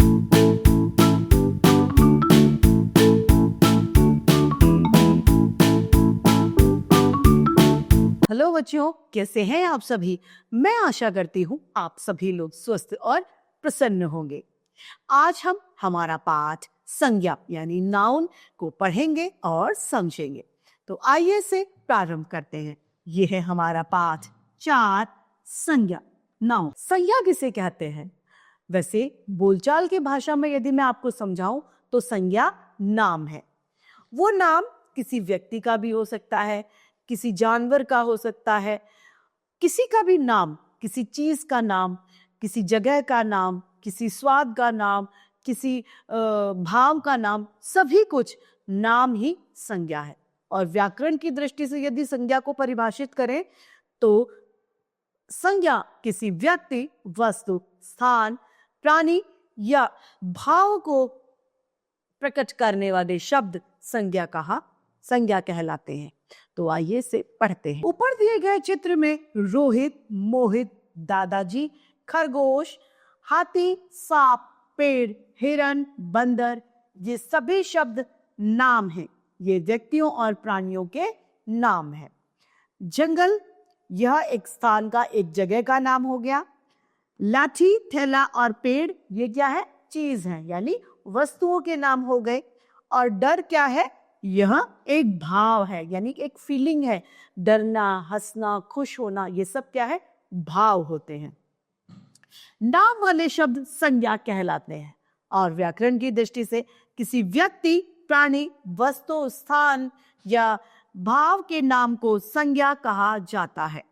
Hello बच्चों, कैसे हैं आप सभी। मैं आशा करती हूँ आप सभी लोग स्वस्थ और प्रसन्न होंगे। आज हम हमारा पाठ संज्ञा यानी नाउन को पढ़ेंगे और समझेंगे। तो आइए से प्रारंभ करते हैं। यह है हमारा पाठ 4 संज्ञा। नाउन संज्ञा किसे कहते हैं? वैसे बोलचाल की भाषा में यदि मैं आपको समझाऊं तो संज्ञा नाम है। वो नाम किसी व्यक्ति का भी हो सकता है, किसी जानवर का हो सकता है, किसी का भी नाम, किसी चीज का नाम, किसी जगह का नाम, किसी स्वाद का नाम, किसी भाव का नाम, सभी कुछ नाम ही संज्ञा है। और व्याकरण की दृष्टि से यदि संज्ञा को परिभाषित करें तो संज्ञा किसी व्यक्ति, वस्तु, स्थान, प्राणी या भाव को प्रकट करने वाले शब्द संज्ञा कहलाते हैं। तो आइए से पढ़ते हैं। ऊपर दिए गए चित्र में रोहित, मोहित, दादाजी, खरगोश, हाथी, सांप, पेड़, हिरन, बंदर, ये सभी शब्द नाम हैं। ये व्यक्तियों और प्राणियों के नाम हैं। जंगल, यह एक स्थान का, एक जगह का नाम हो गया। लाठी, थैला और पेड़, ये क्या है? चीज है, यानी वस्तुओं के नाम हो गए। और डर क्या है? यह एक भाव है, यानी एक फीलिंग है। डरना, हंसना, खुश होना, ये सब क्या है? भाव होते हैं। नाम वाले शब्द संज्ञा कहलाते हैं। और व्याकरण की दृष्टि से किसी व्यक्ति, प्राणी, वस्तु, स्थान या भाव के नाम को संज्ञा कहा जाता है।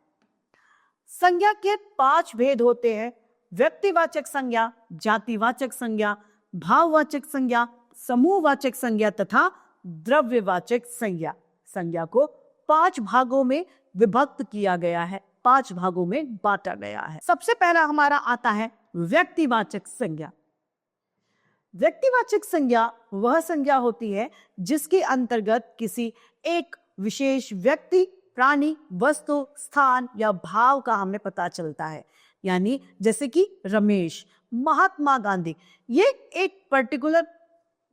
संज्ञा के 5 भेद होते हैं: व्यक्तिवाचक संज्ञा, जातिवाचक संज्ञा, भाववाचक संज्ञा, समूहवाचक संज्ञा तथा द्रव्यवाचक संज्ञा। संज्ञा को 5 भागों में विभक्त किया गया है, 5 भागों में बांटा गया है। सबसे पहला हमारा आता है व्यक्तिवाचक संज्ञा। व्यक्तिवाचक संज्ञा वह संज्ञा होती है जिसके अंतर्गत किसी एक विशेष व्यक्ति, प्राणी, वस्तु, स्थान या भाव का हमें पता चलता है। यानी जैसे कि रमेश, महात्मा गांधी, ये एक पर्टिकुलर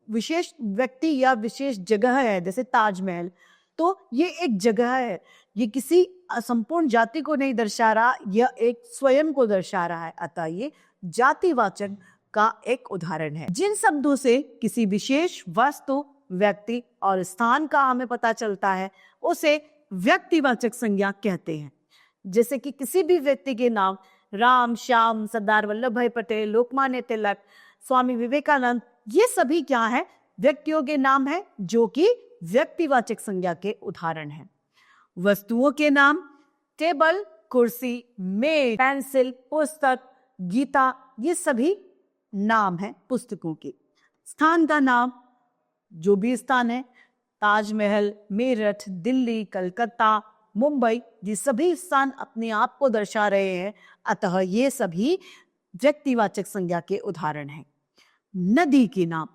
विशेष व्यक्ति या विशेष जगह है। जैसे ताजमहल, तो ये एक जगह है, ये किसी संपूर्ण जाति को नहीं दर्शा रहा, यह एक स्वयं को दर्शा रहा है। अतः ये जातिवाचक का एक उदाहरण है। जिन शब्दों से किसी विशेष वस्तु, व्यक्ति और स्थान का हमें पता चलता है उसे व्यक्तिवाचक संज्ञा कहते हैं। जैसे कि किसी भी व्यक्ति के नाम राम, श्याम, सरदार वल्लभ भाई पटेल, लोकमान्य तिलक, स्वामी विवेकानंद, ये सभी क्या है? व्यक्तियों के नाम है जो कि व्यक्तिवाचक संज्ञा के उदाहरण हैं। वस्तुओं के नाम टेबल, कुर्सी, मेज, पेंसिल, पुस्तक, गीता, ये सभी नाम है पुस्तकों के। स्थान का नाम जो भी स्थान है, ताजमहल, मेरठ, दिल्ली, कलकत्ता, मुंबई, ये सभी स्थान अपने आप को दर्शा रहे हैं। अतः ये सभी व्यक्तिवाचक संज्ञा के उदाहरण हैं। नदी के नाम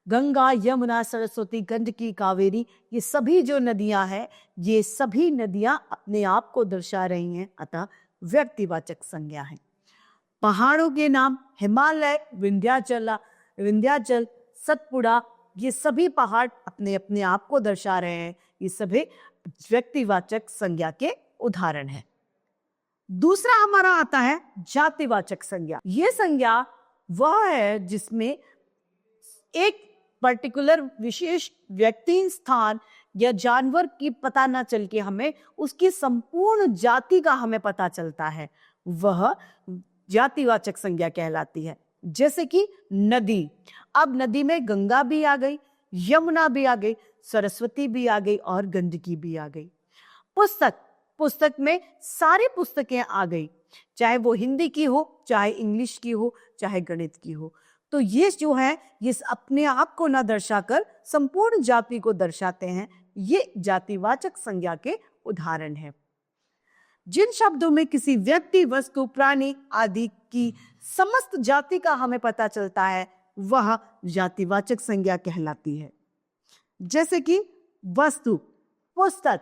गंगा, यमुना, सरस्वती, गंडकी, कावेरी, ये सभी जो नदियां हैं, ये सभी नदियां अपने आप को दर्शा रही हैं। अतः व्यक्तिवाचक संज्ञा है। पहाड़ों के नाम हिमालय, विंध्याचल, सतपुड़ा, ये सभी पहाड़ अपने अपने आप को दर्शा रहे हैं। ये सभी व्यक्तिवाचक संज्ञा के उदाहरण हैं। दूसरा हमारा आता है जातिवाचक संज्ञा। ये संज्ञा वह है जिसमें एक पर्टिकुलर विशेष व्यक्ति, स्थान या जानवर की पता न चल के हमें उसकी संपूर्ण जाति का हमें पता चलता है, वह जातिवाचक संज्ञा कहलाती है। जैसे कि नदी, अब नदी में गंगा भी आ गई, यमुना भी आ गई, सरस्वती भी आ गई और गंडकी भी आ गई। पुस्तक में सारी पुस्तकें आ गई, चाहे वो हिंदी की हो, चाहे इंग्लिश की हो, चाहे गणित की हो। तो ये जो है, ये अपने आप को न दर्शाकर संपूर्ण जाति को दर्शाते हैं। ये जातिवाचक संज्ञा के उदाहरण है। जिन शब्दों में किसी व्यक्ति, वस्तु, प्राणी आदि की समस्त जाति का हमें पता चलता है, वह जातिवाचक संज्ञा कहलाती है। जैसे कि वस्तु, पुस्तक,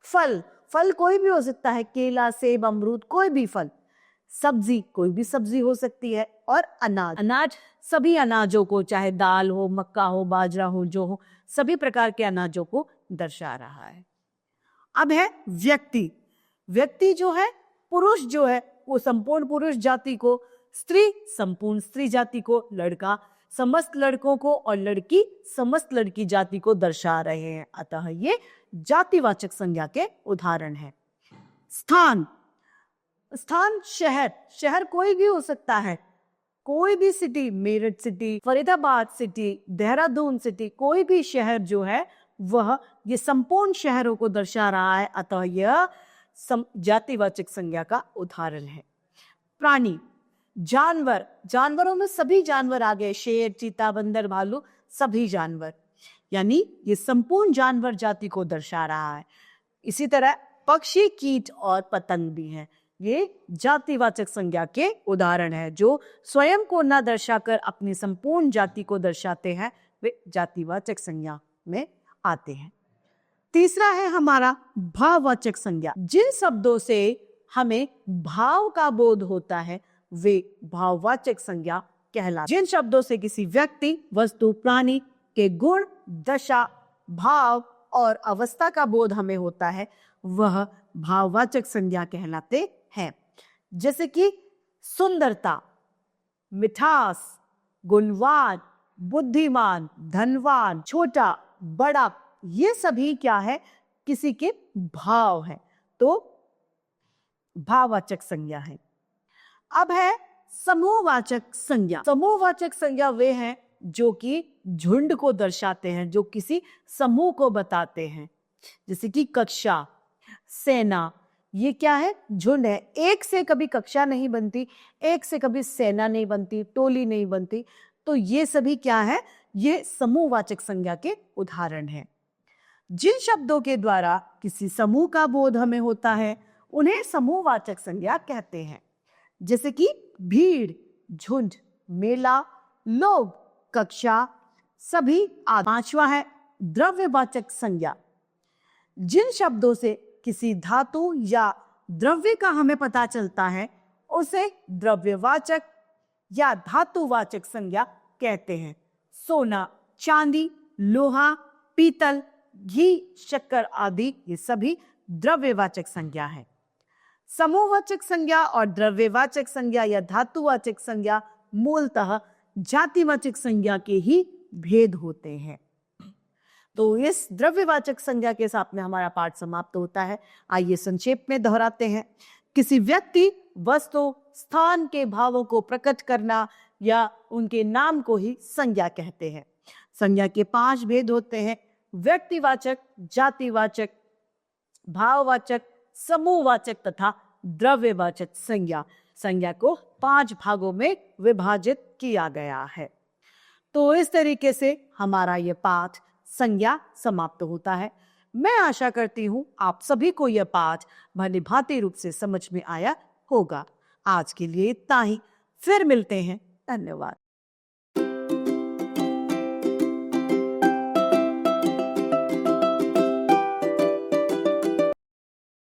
फल कोई भी हो सकता है, केला, सेब, अमरूद, कोई भी फल। सब्जी कोई भी सब्जी हो सकती है, और अनाज, अनाज सभी अनाजों को, चाहे दाल हो, मक्का हो, बाजरा हो, जो हो, सभी प्रकार के अनाजों को दर्शा रहा है। अब है व्यक्ति। व्यक्ति जो है, पुरुष जो है वो संपूर्ण पुरुष जाति को, स्त्री संपूर्ण स्त्री जाति को, लड़का समस्त लड़कों को और लड़की समस्त लड़की जाति को दर्शा रहे हैं। अतः ये जातिवाचक संज्ञा के उदाहरण है। स्थान, स्थान शहर, शहर कोई भी हो सकता है, कोई भी city, Meerut city, Faridabad city, Dehradun city, कोई भी शहर जो है वह ये संपूर्ण शहरों को दर्शा रहा है। अतः यह जातिवाचक संज्ञा का उदाहरण है। प्राणी, जानवर, जानवरों में सभी जानवर आ गए, शेर, चीता, बंदर, भालू, सभी जानवर, यानी ये संपूर्ण जानवर जाति को दर्शा रहा है। इसी तरह पक्षी, कीट और पतंग भी हैं। ये जातिवाचक संज्ञा के उदाहरण है। जो स्वयं को न दर्शाकर अपनी संपूर्ण जाति को दर्शाते हैं वे जातिवाचक संज्ञा में आते हैं। तीसरा है हमारा भाववाचक संज्ञा। जिन शब्दों से हमें भाव का बोध होता है वे भाववाचक संज्ञा कहलाते हैं। जिन शब्दों से किसी व्यक्ति, वस्तु, प्राणी के गुण, दशा, भाव और अवस्था का बोध हमें होता है वह भाववाचक संज्ञा कहलाते हैं। जैसे कि सुंदरता, मिठास, गुणवान, बुद्धिमान, धनवान, छोटा, बड़ा, ये सभी क्या है, किसी के भाव है, तो भाववाचक संज्ञा है। अब है समूहवाचक संज्ञा। समूहवाचक संज्ञा वे हैं जो कि झुंड को दर्शाते हैं, जो किसी समूह को बताते हैं। जैसे कि कक्षा, सेना, ये क्या है, झुंड है। एक से कभी कक्षा नहीं बनती, एक से कभी सेना नहीं बनती, टोली नहीं बनती, तो ये सभी क्या है, ये समूहवाचक संज्ञा के उदाहरण हैं। जिन शब्दों के द्वारा किसी समूह का बोध हमें होता है उन्हें समूहवाचक संज्ञा कहते हैं। जैसे कि भीड़, झुंड, मेला, लोग, कक्षा, सभी। पांचवा है द्रव्यवाचक संज्ञा। जिन शब्दों से किसी धातु या द्रव्य का हमें पता चलता है उसे द्रव्यवाचक या धातुवाचक संज्ञा कहते हैं। सोना, चांदी, लोहा, पीतल, घी, शक्कर आदि ये सभी द्रव्यवाचक संज्ञा है। समूहवाचक संज्ञा और द्रव्यवाचक संज्ञा या धातुवाचक संज्ञा मूलतः जातिवाचक संज्ञा के ही भेद होते हैं। तो इस द्रव्यवाचक संज्ञा के साथ में हमारा पाठ समाप्त होता है। आइए संक्षेप में दोहराते हैं। किसी व्यक्ति, वस्तु, स्थान के भावों को प्रकट करना या उनके नाम को ही संज्ञा कहते हैं। संज्ञा के 5 भेद होते हैं: व्यक्तिवाचक, जातिवाचक, भाववाचक, समूहवाचक तथा द्रव्यवाचक संज्ञा। संज्ञा को 5 भागों में विभाजित किया गया है। तो इस तरीके से हमारा ये पाठ संज्ञा समाप्त होता है। मैं आशा करती हूं आप सभी को यह पाठ भली भांति रूप से समझ में आया होगा। आज के लिए इतना ही, फिर मिलते हैं। धन्यवाद।